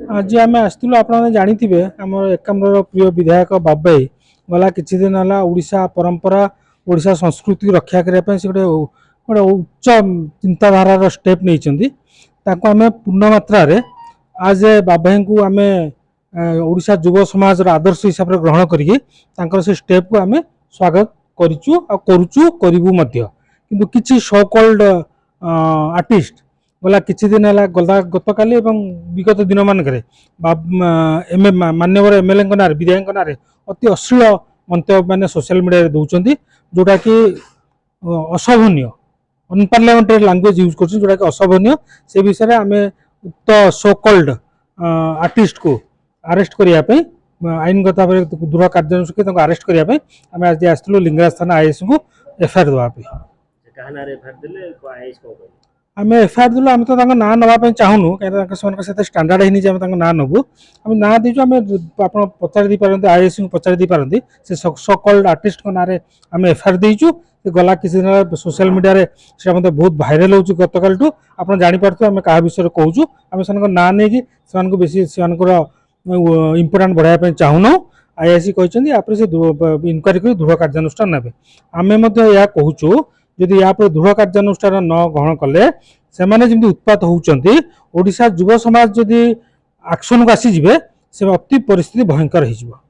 आज आम आसलु आप जाथे आम एकाम्र प्रिय विधायक बाबाई गला किछि दिन है ओडिशा परंपरा ओडिशा संस्कृति रक्षा करने से गोटे उच्च चिंताधारार स्टेप नहीं आम पूर्ण मात्रा आज बाबाई को आम ओडिशा युव समाज आदर्श हिसाब से ग्रहण करके से स्टेप को आम स्वागत करूँ किसी सो कॉल्ड आर्टिस्ट गला किछि दिन है गला गत काली विगत दिन मानक मान्यवर एमएलए ना विधायक ना अति अश्लील मंतव्य मैंने सोशल मीडिया दौरान जोटा कि असभनीय अनपार्लियामेंटरी लैंग्वेज यूज कर जोटा कि असभनीय से विषय में आम उक्त सो कॉल्ड आर्टिस्ट को अरेस्ट करने आईनगत भाव दृढ़ कार्यानुष्ठान अरेस्ट करने आम आज आसलु लिंगराज थाना आईएस को एफआईआर देवाई आम एफआईआर देलु आम तो ना नापी चाहूनु कहीं स्टांडार्ड है ना नबू आम ना दीचु आम आप पचारि पारती आईएस को पचारि पारती से सो कॉल्ड आर्टिस्ट ना आम एफआईआर देचु गला किसी दिन सोशल मीडिया से मतलब बहुत भाइराल हो गत काल आप जापारे आम क्या विषय कहूँ आम से ना नहीं बेस से इम्पोर्टाट बढ़ाई चाहूना आईआईसी कहते आप इनक्वारी कर दृढ़ कार्यानुष्ठान ने आम कहूँ जदि या दृढ़ कार्यानुष्ठान न ग्रहण कले से उत्पात होती ओडिशा युव समाज जदि एक्शन को आसीजे से अति परिस्थिति भयंकर हो।